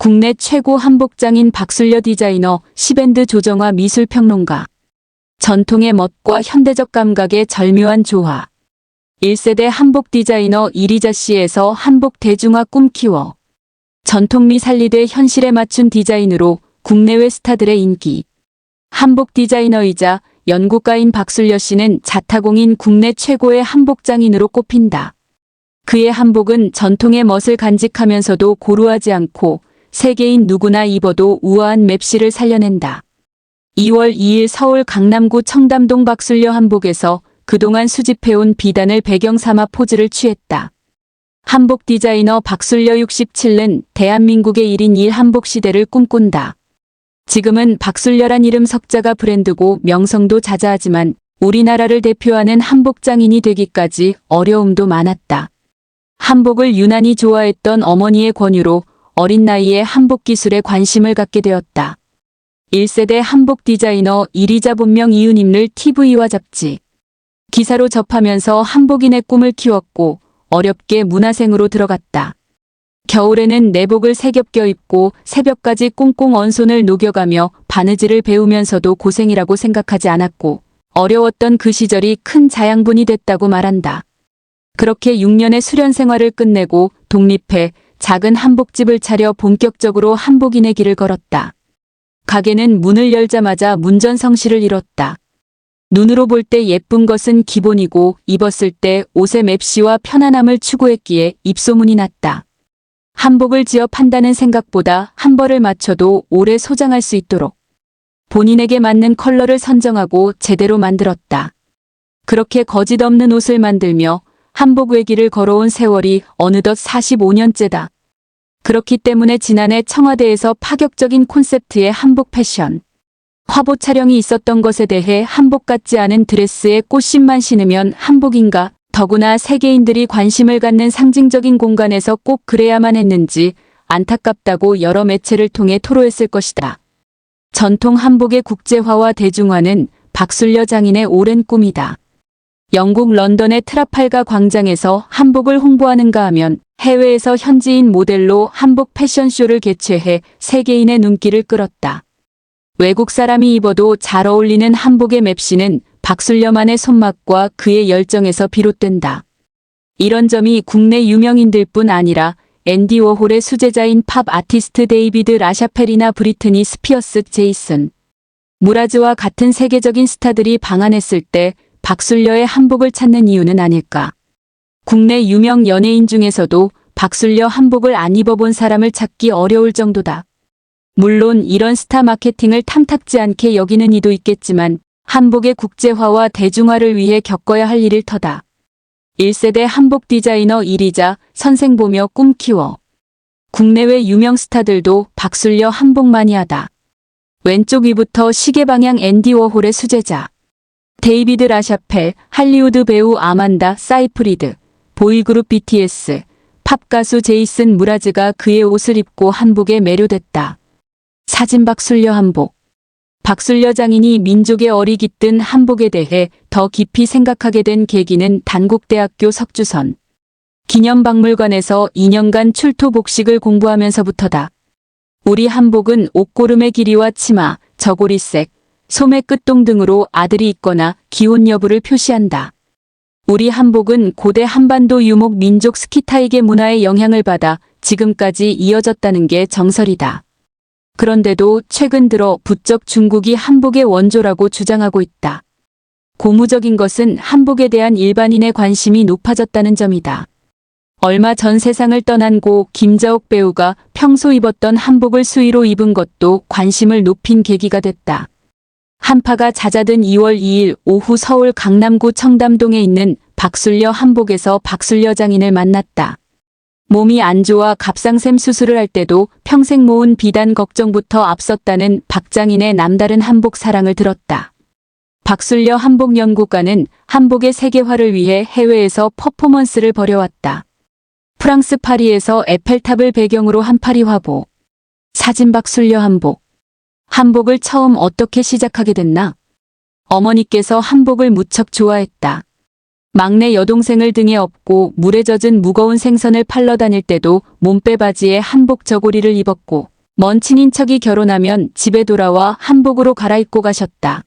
국내 최고 한복장인 박술려 디자이너, 시밴드 조정화 미술평론가. 전통의 멋과 현대적 감각의 절묘한 조화. 1세대 한복 디자이너 이리자 씨에서 한복 대중화 꿈키워. 전통미 살리되 현실에 맞춘 디자인으로 국내외 스타들의 인기. 한복 디자이너이자 연구가인 박술려 씨는 자타공인 국내 최고의 한복장인으로 꼽힌다. 그의 한복은 전통의 멋을 간직하면서도 고루하지 않고 세계인 누구나 입어도 우아한 맵시를 살려낸다. 2월 2일 서울 강남구 청담동 박술려 한복에서 그동안 수집해온 비단을 배경 삼아 포즈를 취했다. 한복 디자이너 박술려 67는 대한민국의 1인 1 한복 시대를 꿈꾼다. 지금은 박술려란 이름 석자가 브랜드고 명성도 자자하지만 우리나라를 대표하는 한복장인이 되기까지 어려움도 많았다. 한복을 유난히 좋아했던 어머니의 권유로 어린 나이에 한복 기술에 관심을 갖게 되었다. 1세대 한복 디자이너 이리자 본명 이은임을 TV와 잡지, 기사로 접하면서 한복인의 꿈을 키웠고 어렵게 문화생으로 들어갔다. 겨울에는 내복을 새겹겨 입고 새벽까지 꽁꽁 언손을 녹여가며 바느질을 배우면서도 고생이라고 생각하지 않았고 어려웠던 그 시절이 큰 자양분이 됐다고 말한다. 그렇게 6년의 수련 생활을 끝내고 독립해 작은 한복집을 차려 본격적으로 한복인의 길을 걸었다. 가게는 문을 열자마자 문전성시를 이뤘다. 눈으로 볼 때 예쁜 것은 기본이고 입었을 때 옷의 맵시와 편안함을 추구했기에 입소문이 났다. 한복을 지어 판다는 생각보다 한 벌을 맞춰도 오래 소장할 수 있도록 본인에게 맞는 컬러를 선정하고 제대로 만들었다. 그렇게 거짓 없는 옷을 만들며 한복 외길을 걸어온 세월이 어느덧 45년째다. 그렇기 때문에 지난해 청와대에서 파격적인 콘셉트의 한복 패션, 화보 촬영이 있었던 것에 대해 한복 같지 않은 드레스에 꽃심만 신으면 한복인가? 더구나 세계인들이 관심을 갖는 상징적인 공간에서 꼭 그래야만 했는지 안타깝다고 여러 매체를 통해 토로했을 것이다. 전통 한복의 국제화와 대중화는 박술려 장인의 오랜 꿈이다. 영국 런던의 트라팔가 광장에서 한복을 홍보하는가 하면 해외에서 현지인 모델로 한복 패션쇼를 개최해 세계인의 눈길을 끌었다. 외국 사람이 입어도 잘 어울리는 한복의 맵시는 박술려만의 손맛과 그의 열정에서 비롯된다. 이런 점이 국내 유명인들뿐 아니라 앤디 워홀의 수제자인 팝 아티스트 데이비드 라샤펠이나 브리트니 스피어스, 제이슨 무라즈와 같은 세계적인 스타들이 방한했을 때 박술려의 한복을 찾는 이유는 아닐까. 국내 유명 연예인 중에서도 박술려 한복을 안 입어본 사람을 찾기 어려울 정도다. 물론 이런 스타 마케팅을 탐탁지 않게 여기는 이도 있겠지만 한복의 국제화와 대중화를 위해 겪어야 할 일일 터다. 1세대 한복 디자이너 이리자, 선생 보며 꿈 키워. 국내외 유명 스타들도 박술려 한복 마니아다. 왼쪽 위부터 시계 방향 앤디 워홀의 수제자, 데이비드 라샤펠, 할리우드 배우 아만다 사이프리드, 보이그룹 BTS, 팝 가수 제이슨 무라즈가 그의 옷을 입고 한복에 매료됐다. 사진 박술려 한복. 박술려 장인이 민족의 얼이 깃든 한복에 대해 더 깊이 생각하게 된 계기는 단국대학교 석주선 기념박물관에서 2년간 출토 복식을 공부하면서부터다. 우리 한복은 옷고름의 길이와 치마, 저고리색, 소매 끝동 등으로 아들이 있거나 기혼 여부를 표시한다. 우리 한복은 고대 한반도 유목 민족 스키타이게 문화의 영향을 받아 지금까지 이어졌다는 게 정설이다. 그런데도 최근 들어 부쩍 중국이 한복의 원조라고 주장하고 있다. 고무적인 것은 한복에 대한 일반인의 관심이 높아졌다는 점이다. 얼마 전 세상을 떠난 고 김자옥 배우가 평소 입었던 한복을 수의로 입은 것도 관심을 높인 계기가 됐다. 한파가 잦아든 2월 2일 오후 서울 강남구 청담동에 있는 박술려 한복에서 박술려 장인을 만났다. 몸이 안 좋아 갑상샘 수술을 할 때도 평생 모은 비단 걱정부터 앞섰다는 박 장인의 남다른 한복 사랑을 들었다. 박술려 한복연구가는 한복의 세계화를 위해 해외에서 퍼포먼스를 벌여왔다. 프랑스 파리에서 에펠탑을 배경으로 한 파리 화보. 사진 박술려 한복. 한복을 처음 어떻게 시작하게 됐나? 어머니께서 한복을 무척 좋아했다. 막내 여동생을 등에 업고 물에 젖은 무거운 생선을 팔러 다닐 때도 몸빼바지에 한복 저고리를 입었고 먼 친인척이 결혼하면 집에 돌아와 한복으로 갈아입고 가셨다.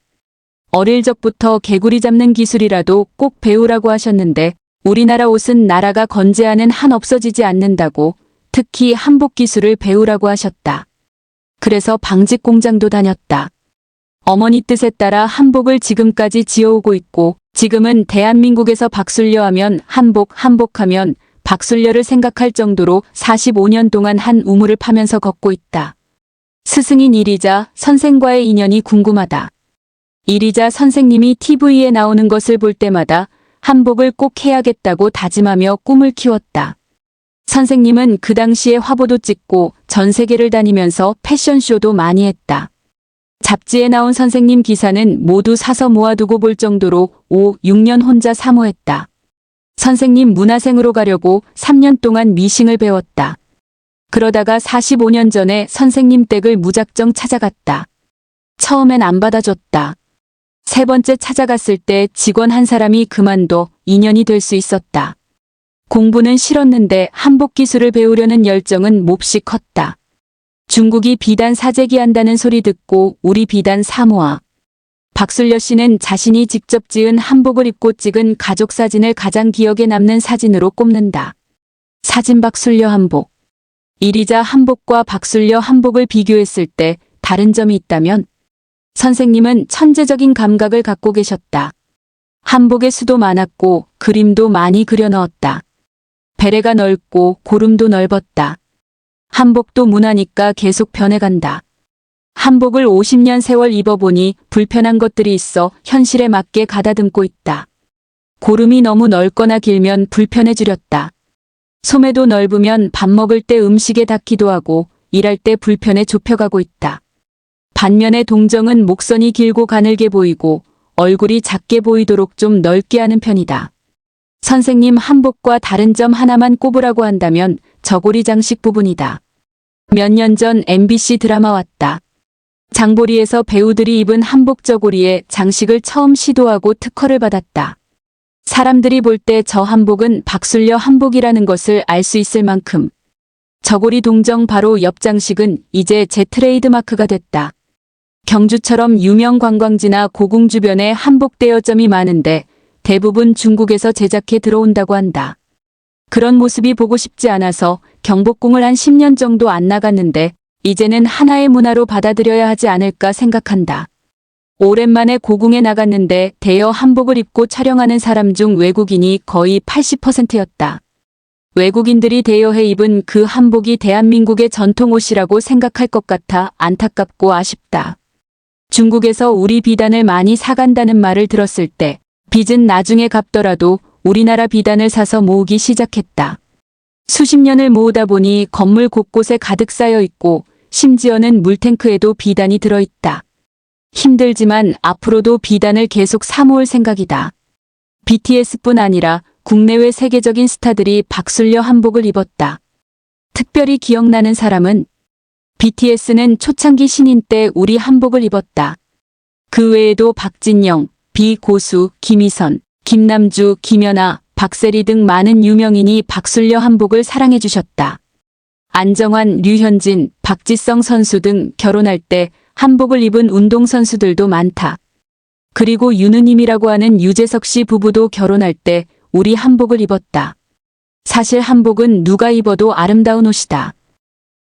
어릴 적부터 개구리 잡는 기술이라도 꼭 배우라고 하셨는데 우리나라 옷은 나라가 건재하는 한 없어지지 않는다고 특히 한복 기술을 배우라고 하셨다. 그래서 방직 공장도 다녔다. 어머니 뜻에 따라 한복을 지금까지 지어오고 있고 지금은 대한민국에서 박술려 하면 한복하면 박술려를 생각할 정도로 45년 동안 한 우물을 파면서 걷고 있다. 스승인 이리자 선생과의 인연이 궁금하다. 이리자 선생님이 TV에 나오는 것을 볼 때마다 한복을 꼭 해야겠다고 다짐하며 꿈을 키웠다. 선생님은 그 당시에 화보도 찍고 전 세계를 다니면서 패션쇼도 많이 했다. 잡지에 나온 선생님 기사는 모두 사서 모아두고 볼 정도로 5, 6년 혼자 사모했다. 선생님 문화생으로 가려고 3년 동안 미싱을 배웠다. 그러다가 45년 전에 선생님 댁을 무작정 찾아갔다. 처음엔 안 받아줬다. 세 번째 찾아갔을 때 직원 한 사람이 그만둬 인연이 될 수 있었다. 공부는 싫었는데 한복 기술을 배우려는 열정은 몹시 컸다. 중국이 비단 사재기 한다는 소리 듣고 우리 비단 사모아. 박술려 씨는 자신이 직접 지은 한복을 입고 찍은 가족 사진을 가장 기억에 남는 사진으로 꼽는다. 사진 박술려 한복. 이리자 한복과 박술려 한복을 비교했을 때 다른 점이 있다면 선생님은 천재적인 감각을 갖고 계셨다. 한복에 수도 많았고 그림도 많이 그려 넣었다. 베레가 넓고 고름도 넓었다. 한복도 문화니까 계속 변해간다. 한복을 50년 세월 입어보니 불편한 것들이 있어 현실에 맞게 가다듬고 있다. 고름이 너무 넓거나 길면 불편해지렸다. 소매도 넓으면 밥 먹을 때 음식에 닿기도 하고 일할 때 불편해 좁혀가고 있다. 반면에 동정은 목선이 길고 가늘게 보이고 얼굴이 작게 보이도록 좀 넓게 하는 편이다. 선생님 한복과 다른 점 하나만 꼽으라고 한다면 저고리 장식 부분이다. 몇 년 전 MBC 드라마 왔다. 장보리에서 배우들이 입은 한복 저고리에 장식을 처음 시도하고 특허를 받았다. 사람들이 볼 때 저 한복은 박술려 한복이라는 것을 알 수 있을 만큼 저고리 동정 바로 옆 장식은 이제 제 트레이드마크가 됐다. 경주처럼 유명 관광지나 고궁 주변에 한복 대여점이 많은데 대부분 중국에서 제작해 들어온다고 한다. 그런 모습이 보고 싶지 않아서 경복궁을 한 10년 정도 안 나갔는데 이제는 하나의 문화로 받아들여야 하지 않을까 생각한다. 오랜만에 고궁에 나갔는데 대여 한복을 입고 촬영하는 사람 중 외국인이 거의 80%였다. 외국인들이 대여해 입은 그 한복이 대한민국의 전통 옷이라고 생각할 것 같아 안타깝고 아쉽다. 중국에서 우리 비단을 많이 사간다는 말을 들었을 때 빚은 나중에 갚더라도 우리나라 비단을 사서 모으기 시작했다. 수십 년을 모으다 보니 건물 곳곳에 가득 쌓여 있고 심지어는 물탱크에도 비단이 들어있다. 힘들지만 앞으로도 비단을 계속 사모을 생각이다. BTS뿐 아니라 국내외 세계적인 스타들이 박술려 한복을 입었다. 특별히 기억나는 사람은 BTS는 초창기 신인 때 우리 한복을 입었다. 그 외에도 박진영, 비고수, 김희선, 김남주, 김연아, 박세리 등 많은 유명인이 박술려 한복을 사랑해 주셨다. 안정환, 류현진, 박지성 선수 등 결혼할 때 한복을 입은 운동선수들도 많다. 그리고 윤우님이라고 하는 유재석 씨 부부도 결혼할 때 우리 한복을 입었다. 사실 한복은 누가 입어도 아름다운 옷이다.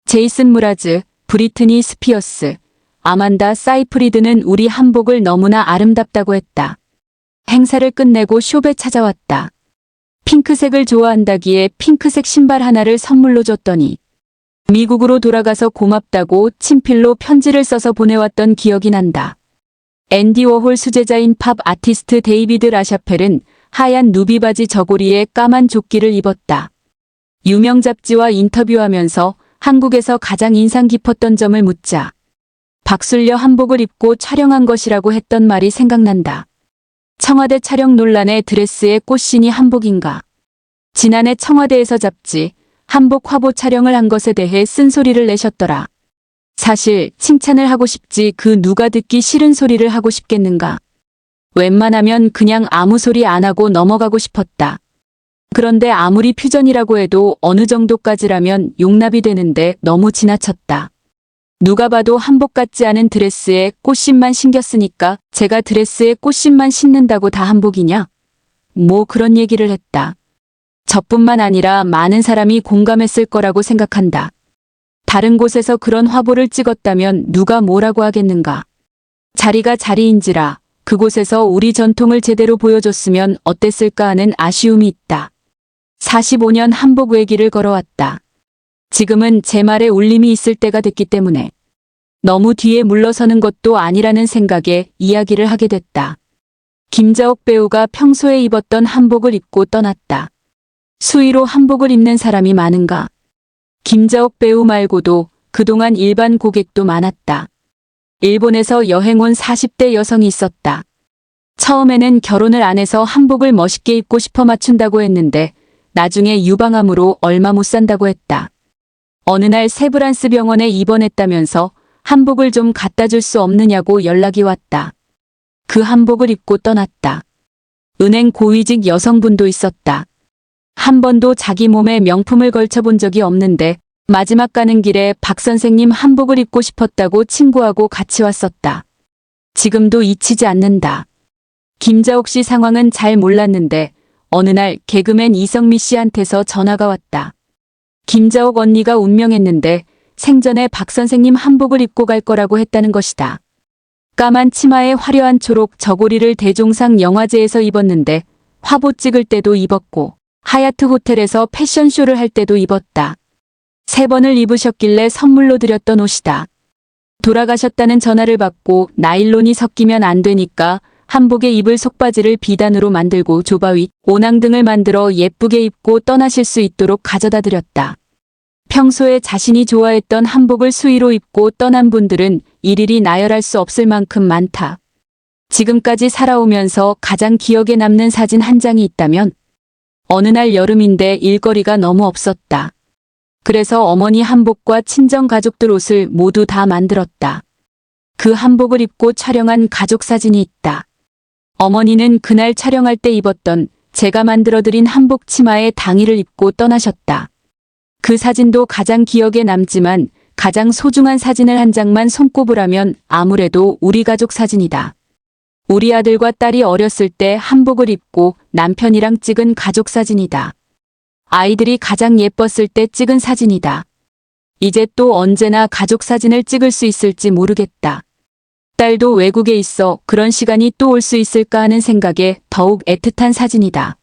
제이슨 무라즈, 브리트니 스피어스, 아만다 사이프리드는 우리 한복을 너무나 아름답다고 했다. 행사를 끝내고 숍에 찾아왔다. 핑크색을 좋아한다기에 핑크색 신발 하나를 선물로 줬더니 미국으로 돌아가서 고맙다고 친필로 편지를 써서 보내왔던 기억이 난다. 앤디 워홀 수제자인 팝 아티스트 데이비드 라샤펠은 하얀 누비바지 저고리에 까만 조끼를 입었다. 유명 잡지와 인터뷰하면서 한국에서 가장 인상 깊었던 점을 묻자 박술려 한복을 입고 촬영한 것이라고 했던 말이 생각난다. 청와대 촬영 논란에 드레스에 꽃신이 한복인가. 지난해 청와대에서 잡지 한복 화보 촬영을 한 것에 대해 쓴소리를 내셨더라. 사실 칭찬을 하고 싶지 그 누가 듣기 싫은 소리를 하고 싶겠는가. 웬만하면 그냥 아무 소리 안 하고 넘어가고 싶었다. 그런데 아무리 퓨전이라고 해도 어느 정도까지라면 용납이 되는데 너무 지나쳤다. 누가 봐도 한복 같지 않은 드레스에 꽃심만 신겼으니까 제가 드레스에 꽃심만 신는다고 다 한복이냐? 뭐 그런 얘기를 했다. 저뿐만 아니라 많은 사람이 공감했을 거라고 생각한다. 다른 곳에서 그런 화보를 찍었다면 누가 뭐라고 하겠는가? 자리가 자리인지라 그곳에서 우리 전통을 제대로 보여줬으면 어땠을까 하는 아쉬움이 있다. 45년 한복 외길을 걸어왔다. 지금은 제 말에 울림이 있을 때가 됐기 때문에 너무 뒤에 물러서는 것도 아니라는 생각에 이야기를 하게 됐다. 김자옥 배우가 평소에 입었던 한복을 입고 떠났다. 수의로 한복을 입는 사람이 많은가? 김자옥 배우 말고도 그동안 일반 고객도 많았다. 일본에서 여행 온 40대 여성이 있었다. 처음에는 결혼을 안 해서 한복을 멋있게 입고 싶어 맞춘다고 했는데 나중에 유방암으로 얼마 못 산다고 했다. 어느 날 세브란스 병원에 입원했다면서 한복을 좀 갖다 줄 수 없느냐고 연락이 왔다. 그 한복을 입고 떠났다. 은행 고위직 여성분도 있었다. 한 번도 자기 몸에 명품을 걸쳐본 적이 없는데 마지막 가는 길에 박 선생님 한복을 입고 싶었다고 친구하고 같이 왔었다. 지금도 잊히지 않는다. 김자옥 씨 상황은 잘 몰랐는데 어느 날 개그맨 이성미 씨한테서 전화가 왔다. 김자옥 언니가 운명했는데 생전에 박 선생님 한복을 입고 갈 거라고 했다는 것이다. 까만 치마에 화려한 초록 저고리를 대종상 영화제에서 입었는데 화보 찍을 때도 입었고 하얏트 호텔에서 패션쇼를 할 때도 입었다. 3번을 입으셨길래 선물로 드렸던 옷이다. 돌아가셨다는 전화를 받고 나일론이 섞이면 안 되니까 한복에 입을 속바지를 비단으로 만들고 조바윗, 오낭 등을 만들어 예쁘게 입고 떠나실 수 있도록 가져다 드렸다. 평소에 자신이 좋아했던 한복을 수의로 입고 떠난 분들은 일일이 나열할 수 없을 만큼 많다. 지금까지 살아오면서 가장 기억에 남는 사진 한 장이 있다면 어느 날 여름인데 일거리가 너무 없었다. 그래서 어머니 한복과 친정 가족들 옷을 모두 다 만들었다. 그 한복을 입고 촬영한 가족 사진이 있다. 어머니는 그날 촬영할 때 입었던 제가 만들어드린 한복 치마에 당일을 입고 떠나셨다. 그 사진도 가장 기억에 남지만 가장 소중한 사진을 한 장만 손꼽으라면 아무래도 우리 가족 사진이다. 우리 아들과 딸이 어렸을 때 한복을 입고 남편이랑 찍은 가족 사진이다. 아이들이 가장 예뻤을 때 찍은 사진이다. 이제 또 언제나 가족 사진을 찍을 수 있을지 모르겠다. 딸도 외국에 있어 그런 시간이 또 올 수 있을까 하는 생각에 더욱 애틋한 사진이다.